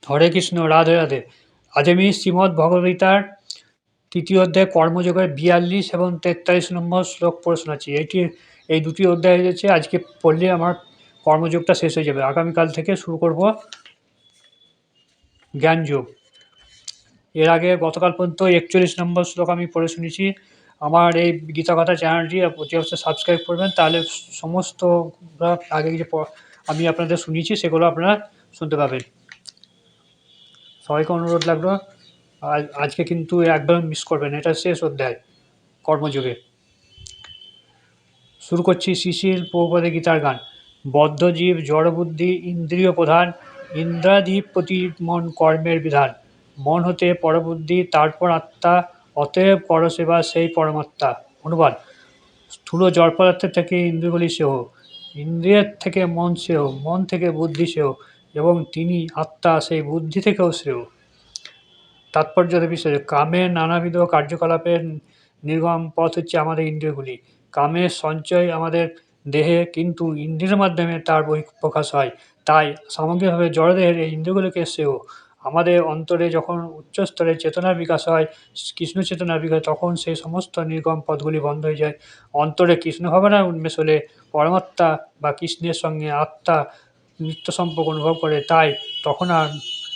হরে কৃষ্ণ, রাধে রাধে। আজ আমি শ্রীমদ্ ভগবদ্গীতার ৩য় অধ্যায় কর্মযোগের ৪২ এবং ৪৩ নম্বর শ্লোক পড়ে শোনাচ্ছি। এই দুটি অধ্যায় হয়েছে, আজকে পড়লে আমার কর্মযোগটা শেষ হয়ে যাবে। আগামীকাল থেকে শুরু করব জ্ঞানযোগ। এর আগে গতকাল পর্যন্ত ৪১ নম্বর শ্লোক আমি পড়ে শুনেছি। আমার এই গীতাকথা চ্যানেলটি অতি অবশ্যই সাবস্ক্রাইব করবেন, তাহলে সমস্ত আগে যে আমি আপনাদের শুনিয়েছি সেগুলো আপনারা শুনতে পাবেন। সবাইকে অনুরোধ লাগলো, আজকে কিন্তু একদম মিস করবেন, এটা শেষ অধ্যায় কর্মযোগে। শুরু করছি শিশির প্রভুপাদের গীতার গান। বদ্ধজীব জড়বুদ্ধি ইন্দ্রিয় প্রধান, ইন্দ্রাধিপতি মন কর্মের বিধান। মন হতে পরবুদ্ধি, তারপর আত্মা, অতএব পরসেবা সেই পরমাত্মা। অনুবাদ: স্থূল জড় পদার্থের থেকে ইন্দ্রিয়গুলি সেহ, ইন্দ্রিয়ের থেকে মন সেহ, মন থেকে বুদ্ধি সেহ, এবং তিনি আত্মা সেই বুদ্ধি থেকেও শ্রেয়। তাৎপর্য বিষয়: কামের নানাবিধ কার্যকলাপের নির্গম পথ হচ্ছে আমাদের ইন্দ্রিয়গুলি। কামের সঞ্চয় আমাদের দেহে, কিন্তু ইন্দ্রিয়ের মাধ্যমে তার বহিঃপ্রকাশ হয়। তাই সামগ্রিকভাবে জড়দেহের এই ইন্দ্রিয়গুলিকে শ্রেয়। আমাদের অন্তরে যখন উচ্চস্তরে চেতনার বিকাশ হয়, কৃষ্ণ চেতনার বিকাশ, তখন সেই সমস্ত নির্গম পথগুলি বন্ধ হয়ে যায়। অন্তরে কৃষ্ণ ভাবনার উন্মেষ হলে পরমাত্মা বা কৃষ্ণের সঙ্গে আত্মা নিত্য সম্পর্ক অনুভব করে। তাই তখন আর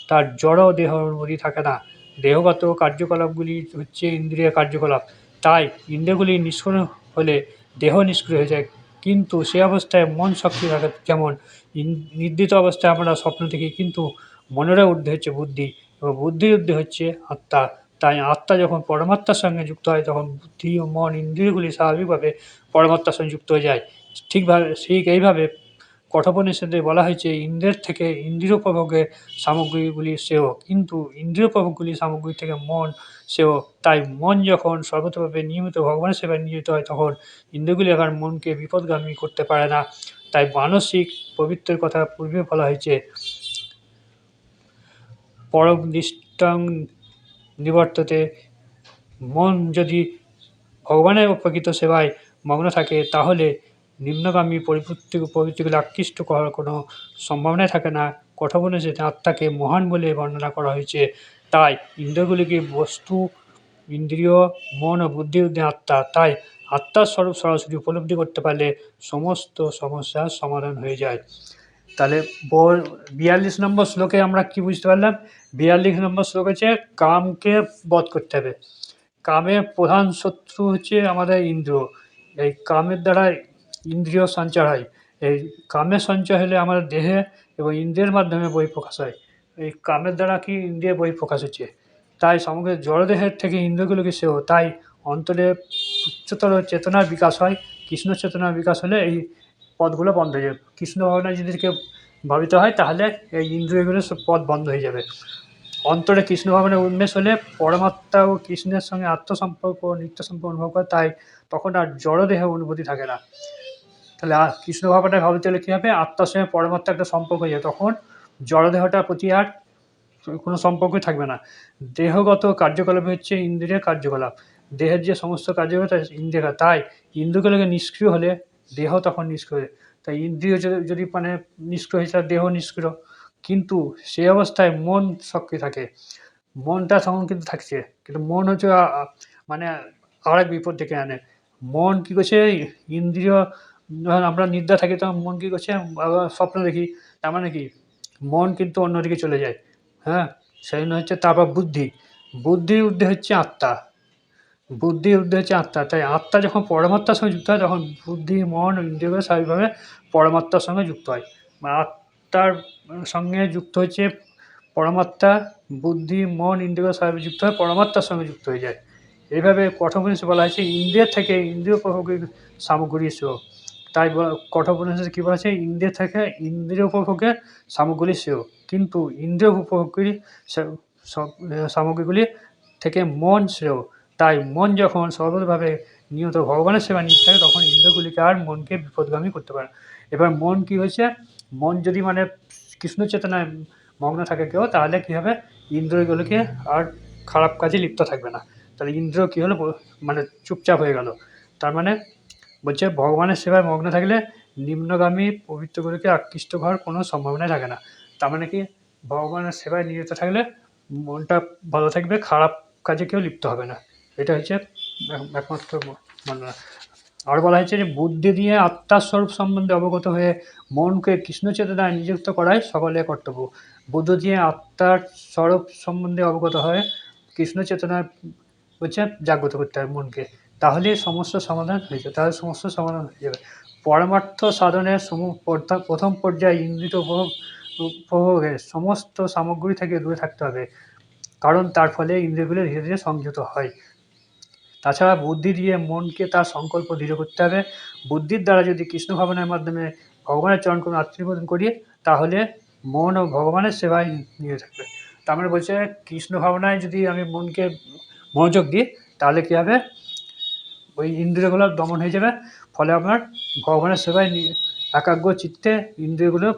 তার জড় দেহ অনুভূতি থাকে না। দেহগত কার্যকলাপগুলি হচ্ছে ইন্দ্রিয় কার্যকলাপ। তাই ইন্দ্রিয়গুলি নিষ্ক্রিয় হলে দেহ নিষ্ক্রিয় হয়ে যায়, কিন্তু সে অবস্থায় মন সক্রিয় থাকে। যেমন নিদ্রিত অবস্থায় আমরা স্বপ্ন দেখি, কিন্তু মনেরও ঊর্ধ্বে হচ্ছে বুদ্ধি, এবং বুদ্ধির ঊর্ধ্বে হচ্ছে আত্মা। তাই আত্মা যখন পরমাত্মার সঙ্গে যুক্ত হয়, তখন বুদ্ধি ও মন ইন্দ্রিয়গুলি স্বাভাবিকভাবে পরমাত্মার সঙ্গে যুক্ত হয়ে যায়। ঠিক এইভাবে কঠোপনিষদে বলা হয়েছে, ইন্দ্রিয়ের থেকে ইন্দ্রিয় উপভোগের সামগ্রীগুলি শ্রেয়, কিন্তু ইন্দ্রিয় উপভোগগুলি সামগ্রী থেকে মন শ্রেয়। তাই মন যখন সর্বতভাবে নিয়মিত ভগবানের সেবায় নিয়োজিত হয়, তখন ইন্দ্রিয়গুলি আবার মনকে বিপদগামী করতে পারে না। তাই মানসিক পবিত্রের কথা পূর্বে বলা হয়েছে, পরমনিষ্ঠং নিবর্ততে। মন যদি ভগবানের প্রকৃত সেবায় মগ্ন থাকে, তাহলে নিম্নগামী প্রবৃত্তিগুলি আকৃষ্ট করার কোনো সম্ভাবনাই থাকে না। কঠোপনিষদে আত্মাকে মহান বলে বর্ণনা করা হয়েছে। তাই ইন্দ্রিয়গুলিকে বস্তু, ইন্দ্রিয়, মন ও বুদ্ধির ঊর্ধ্বে আত্মা। তাই আত্মার স্বরূপ সরাসরি উপলব্ধি করতে পারলে সমস্ত সমস্যার সমাধান হয়ে যায়। তাহলে ৪২ নম্বর শ্লোকে আমরা কি বুঝতে পারলাম? ৪২ নম্বর শ্লোক হচ্ছে কামকে বধ করতে হবে। কামের প্রধান শত্রু হচ্ছে আমাদের ইন্দ্রিয়। এই কামের দ্বারা ইন্দ্রিয় সঞ্চার হয়। এই কামের সঞ্চয় হলে আমাদের দেহে এবং ইন্দ্রিয়ের মাধ্যমে বহিঃপ্রকাশ হয়। এই কামের দ্বারা কি ইন্দ্রিয় বহিঃপ্রকাশ হচ্ছে। তাই সমগ্র জড়দেহের থেকে ইন্দ্রিয়গুলোকে শ্রেয়। তাই অন্তরে উচ্চতর চেতনার বিকাশ হয়। কৃষ্ণ চেতনার বিকাশ হলে এই পথগুলো বন্ধ হয়ে যাবে। কৃষ্ণ ভাবনা যদি কেউ ভাবিত হয়, তাহলে এই ইন্দ্রিয়গুলোর সব পথ বন্ধ হয়ে যাবে। অন্তরে কৃষ্ণ ভাবনার উন্মেষ হলে পরমাত্মা ও কৃষ্ণের সঙ্গে আত্মসম্পর্ক, নিত্য সম্পর্ক অনুভব করে। তাই তখন আর জড়দেহ অনুভূতি থাকে না। তাহলে কৃষ্ণ ভাবনা ভাবিতে হলে কী হবে? আত্মার সঙ্গে পরমাত্মার একটা সম্পর্ক হয়ে যায়, তখন জড়দেহটার প্রতি আর কোনো সম্পর্কই থাকবে না। দেহগত কার্যকলাপ হচ্ছে ইন্দ্রিয়ের কার্যকলাপ। দেহের যে সমস্ত কার্যকলাপ ইন্দ্রিয়, তাই ইন্দ্রিয়গুলোকে নিষ্ক্রিয় হলে দেহ তখন নিষ্ক্রিয়। তাই ইন্দ্রিয় যদি মানে নিষ্ক্রিয় হয়েছে, দেহ নিষ্ক্রিয়, কিন্তু সেই অবস্থায় মন সক্রিয় থাকে। মনটা তখন কিন্তু থাকছে, কিন্তু মন হচ্ছে মানে আরেক বিপদ ডেকে আনে। মন কী করছে? ইন্দ্রিয়, যখন আমরা নিদ্রা থাকি তখন মন কী করছে? আবার স্বপ্ন দেখি, তার মানে কি মন কিন্তু অন্যদিকে চলে যায়। হ্যাঁ, সেই জন্য হচ্ছে তারপর বুদ্ধি। বুদ্ধির ঊর্ধ্বে হচ্ছে আত্মা। বুদ্ধির ঊর্ধ্বে হচ্ছে আত্মা। তাই আত্মা যখন পরমাত্মার সঙ্গে যুক্ত হয়, তখন বুদ্ধি, মন, ইন্দ্রিয়গুলো স্বাভাবিকভাবে পরমাত্মার সঙ্গে যুক্ত হয়। আত্মার সঙ্গে যুক্ত হচ্ছে পরমাত্মা, বুদ্ধি, মন, ইন্দ্রিয় স্বাভাবিক যুক্ত হয়, পরমাত্মার সঙ্গে যুক্ত হয়ে যায়। এইভাবে কঠোপনিষদে বলা হয়েছে, ইন্দ্রিয়ের থেকে ইন্দ্রিয় উপভোগের সামগ্রী শ্রেয়। তাই কঠোপনিষদে কী বলা হয়েছে? ইন্দ্রিয় থেকে ইন্দ্রিয় উপভোগের সামগ্রী শ্রেয়, কিন্তু ইন্দ্রিয় উপভোগী সামগ্রীগুলি থেকে মন শ্রেয়। তাই মন যখন সর্বতভাবে নিয়ত ভগবানের সেবা নিতে থাকে, তখন ইন্দ্রিয়গুলিকে আর মনকে বিপদগামী করতে পারে। এবার মন কী হয়েছে? মন যদি মানে কৃষ্ণ চেতনায় মগ্ন থাকে কেউ, তাহলে কী হবে? ইন্দ্রিয়গুলোকে আর খারাপ কাজে লিপ্ত থাকবে না। তাহলে ইন্দ্রিয় কী হলো? মানে চুপচাপ হয়ে গেল। তার মানে বলছে, ভগবানের সেবায় মগ্ন থাকলে নিম্নগামী পবিত্রগুলিকে আকৃষ্ট হওয়ার কোনো সম্ভাবনাই থাকে না। তার মানে কি? ভগবানের সেবায় নিয়োজিত থাকলে মনটা ভালো থাকবে, খারাপ কাজে কেউ লিপ্ত হবে না। এটা হচ্ছে একমাত্র বর্ণনা। আরও বলা হয়েছে যে বুদ্ধি দিয়ে আত্মার স্বরূপ সম্বন্ধে অবগত হয়ে মনকে কৃষ্ণ চেতনায় নিযুক্ত করাই সকলের কর্তব্য। বুদ্ধ দিয়ে আত্মার স্বরূপ সম্বন্ধে অবগত হয়ে কৃষ্ণ চেতনায় হচ্ছে জাগ্রত করতে হবে মনকে, তাহলে সমস্ত সমাধান হয়ে যাবে, পরমার্থ সাধনের প্রথম পর্যায়ে ইন্দ্রিয় উপভোগের সমস্ত সামগ্রী থেকে দূরে থাকতে হবে, কারণ তার ফলে ইন্দ্রিয়গুলো ধীরে ধীরে সংযত হয়। তাছাড়া বুদ্ধি দিয়ে মনকে তার সংকল্প দৃঢ় করতে হবে। বুদ্ধির দ্বারা যদি কৃষ্ণ ভাবনার মাধ্যমে ভগবানের চরণকমলে আত্মনিবেদন করি, তাহলে মন ও ভগবানের সেবায় নিয়ে থাকবে। তার মানে বলছে কৃষ্ণ ভাবনায় যদি আমি মনকে মনোযোগ দিই, তাহলে কী হবে, ওই ইন্দ্রিয়গুলো দমন হয়ে যাবে, ফলে আপনার ভগবানের সেবায় একাগ্র চিত্তে ইন্দ্রিয়গুলো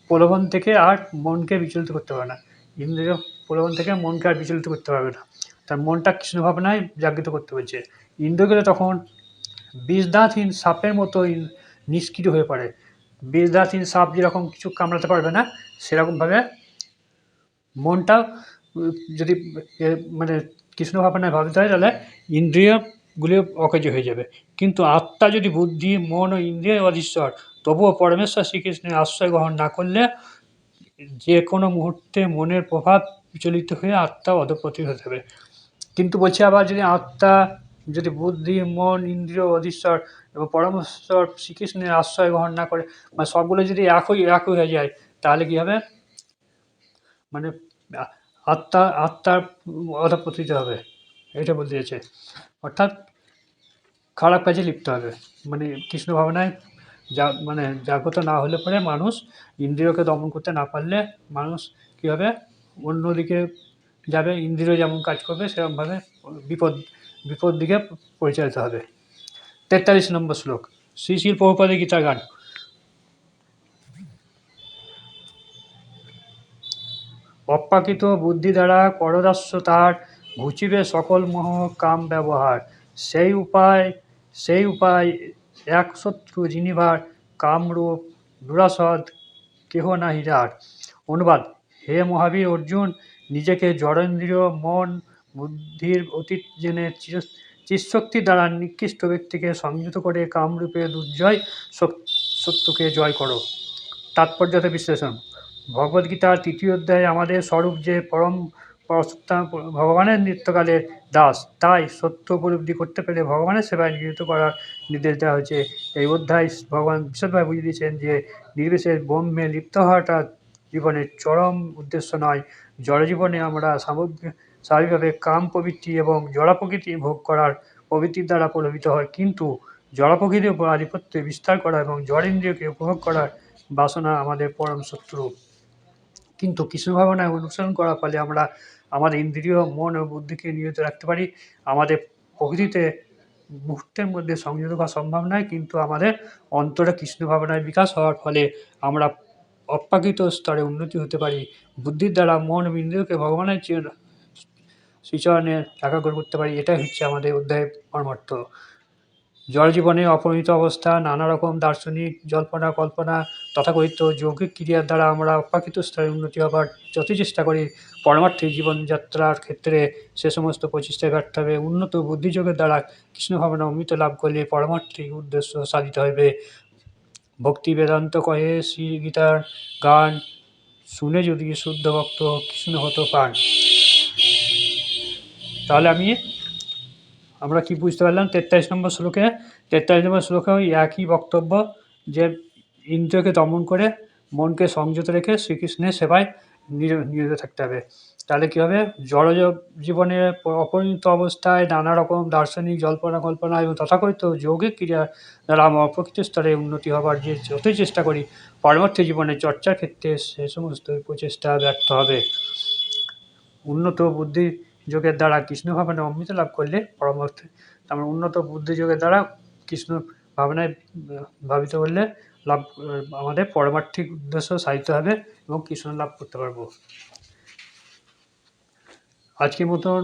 প্রলোভন থেকে আর মনকে বিচলিত করতে পারবে না, ইন্দ্রিয় প্রলোভন থেকে মনকে আর বিচলিত করতে পারবে না। তার মনটা কৃষ্ণ ভাবনায় জাগৃত করতে বলছে। ইন্দ্রিয়গুলো তখন বিষদাঁতহীন সাপের মতো নিষ্ক্রিয় হয়ে পড়ে। বিষদাঁতহীন সাপ যেরকম কিছু কামড়াতে পারবে না, সেরকমভাবে মনটা যদি মানে কৃষ্ণ ভাবনায় ভাবিতে হয়, তাহলে ইন্দ্রিয়গুলি অকেজ হয়ে যাবে। কিন্তু আত্মা যদি বুদ্ধি, মন ও ইন্দ্রিয় অধীশ্বর, তবুও পরমেশ্বর শ্রীকৃষ্ণের আশ্রয় গ্রহণ না করলে যে কোনো মুহূর্তে মনের প্রভাব বিচলিত হয়ে আত্মা অধঃপতিত হতে হবে। কিন্তু বলছে আবার যদি আত্মা যদি বুদ্ধি, মন, ইন্দ্রিয় অধীশ্বর এবং পরমেশ্বর শ্রীকৃষ্ণের আশ্রয় গ্রহণ না করে, মানে সবগুলো যদি একই হয়ে যায়, তাহলে কী হবে, মানে আত্মার অধঃপতিত হবে, এটা বলতে চাইছে। অর্থাৎ খারাপ কাজে লিপ্ত হবে, মানে কৃষ্ণ ভাবনায় জাগ্রত না হলে পরে মানুষ ইন্দ্রিয়কে দমন করতে না পারলে মানুষ কী হবে, অন্যদিকে যাবে, ইন্দ্রিয় যেমন কাজ করবে সেরকমভাবে বিপদ দিকে পরিচালিত হবে। 43 নম্বর শ্লোক, শ্রী শ্রী প্রভুপাদের গীতা গান। অপ্রাকৃত বুদ্ধি দ্বারা করদাস্য তার, ঘুচিবে সকল মোহ কাম ব্যবহার। সেই উপায় এক শত্রু জিনিবার, কামরূপ দুরাসদ কেহ নাহি যার। অনুবাদ: হে মহাবীর অর্জুন, নিজেকে জড়েন্দ্রিয়, মন, বুদ্ধির অতীত জেনে চিৎশক্তি দ্বারা নিকৃষ্ট ব্যক্তিকে সংযত করে কামরূপে দুর্জয় শত্রুকে জয় করো। তাৎপর্যত বিশ্লেষণ: ভগবদ্গীতার 3য় অধ্যায়ে আমাদের স্বরূপ যে পরম পরমাত্মা ভগবানের নিত্যকালের দাস, তাই সত্য উপলব্ধি করতে পেরে ভগবানের সেবায় নিয়োজিত করার নির্দেশ দেওয়া হয়েছে। এই অধ্যায় ভগবান বিশদভাবে বুঝিয়ে দিয়েছেন যে নির্বিশেষ ব্রহ্মে লিপ্ত হওয়াটা জীবনের চরম উদ্দেশ্য নয়। জড়জীবনে আমরা স্বাভাবিকভাবে কাম প্রবৃত্তি এবং জড় প্রকৃতি ভোগ করার প্রবৃত্তির দ্বারা প্রলোভিত হয়, কিন্তু জড় প্রকৃতির উপর আধিপত্য বিস্তার করা এবং জড়েন্দ্রিয়কে উপভোগ করার বাসনা আমাদের পরম শত্রু। কিন্তু কৃষ্ণ ভাবনায় অনুসরণ করার ফলে আমরা আমাদের ইন্দ্রিয়, মন ও বুদ্ধিকে নিয়মিত রাখতে পারি। আমাদের প্রকৃতিতে মুহূর্তের মধ্যে সংযত করা সম্ভব নয়, কিন্তু আমাদের অন্তরে কৃষ্ণ ভাবনায় বিকাশ হওয়ার ফলে আমরা অপ্রাকৃত স্তরে উন্নতি হতে পারি। বুদ্ধির দ্বারা মন ও ইন্দ্রিয়কে ভগবানের শ্রীচরণে একাগ্র করতে পারি। এটাই হচ্ছে আমাদের অধ্যায়ের পরমার্থ। জড়জীবনে অপরিণত অবস্থা, নানা রকম দার্শনিক জল্পনা কল্পনা তথাকথিত যৌগিক ক্রিয়ার দ্বারা আমরা অপ্রাকৃত স্তরে উন্নতি হবার যত চেষ্টা করি, পরমার্থিক জীবনযাত্রার ক্ষেত্রে সে সমস্ত প্রচেষ্টায় ব্যর্থ হবে। উন্নত বুদ্ধিযোগের দ্বারা কৃষ্ণ ভাবনা অমৃত লাভ করলে পরমার্থিক উদ্দেশ্য সাধিত হবে। ভক্তি বেদান্ত কহে শ্রী গীতার গান, শুনে যদি শুদ্ধ ভক্ত কৃষ্ণ হতো প্রাণ। তাহলে আমরা কি বুঝতে পারলাম 43 নম্বর শ্লোকে? 43 নম্বর শ্লোকে ওই একই বক্তব্য, যে ইন্দ্রিয়কে দমন করে মনকে সংযত রেখে শ্রীকৃষ্ণের সেবায় নিয়োজিত থাকতে হবে। তাহলে কী হবে, জড় জীবনে অপরিণত অবস্থায় নানা রকম দার্শনিক জল্পনা কল্পনা এবং তথাকথিত যৌগিক ক্রিয়া দ্বারা আমরা অপ্রকৃত স্তরে উন্নতি হবার যে যতই চেষ্টা করি, পরমার্থী জীবনে চর্চার ক্ষেত্রে সে সমস্ত প্রচেষ্টা ব্যর্থ হবে। উন্নত বুদ্ধি যোগের দ্বারা কৃষ্ণ ভাবনায় অমৃত লাভ করলে পরমার্থে, আমরা উন্নত বুদ্ধিযোগের দ্বারা কৃষ্ণ ভাবনায় ভাবিত করলে আমাদের পারমার্থিক উদ্দেশ্য সাধিত হবে এবং কৃষ্ণ লাভ করতে পারবো। আজকের মতন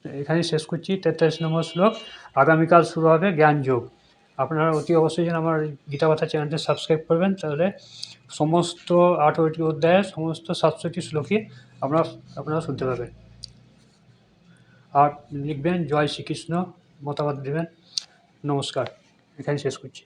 এখানে শেষ করছি 43 নম্বর শ্লোক। আগামীকাল শুরু হবে জ্ঞান যোগ। আপনারা অতি অবশ্যই যেন আমার গীতাকথা চ্যানেলটি সাবস্ক্রাইব করবেন, তাহলে সমস্ত 18টি অধ্যায়ের সমস্ত 700টি শ্লোকই আপনারা শুনতে পাবেন। আর লিখবেন জয় শ্রীকৃষ্ণ, মতামত দেবেন। নমস্কার, এখানে শেষ করছি।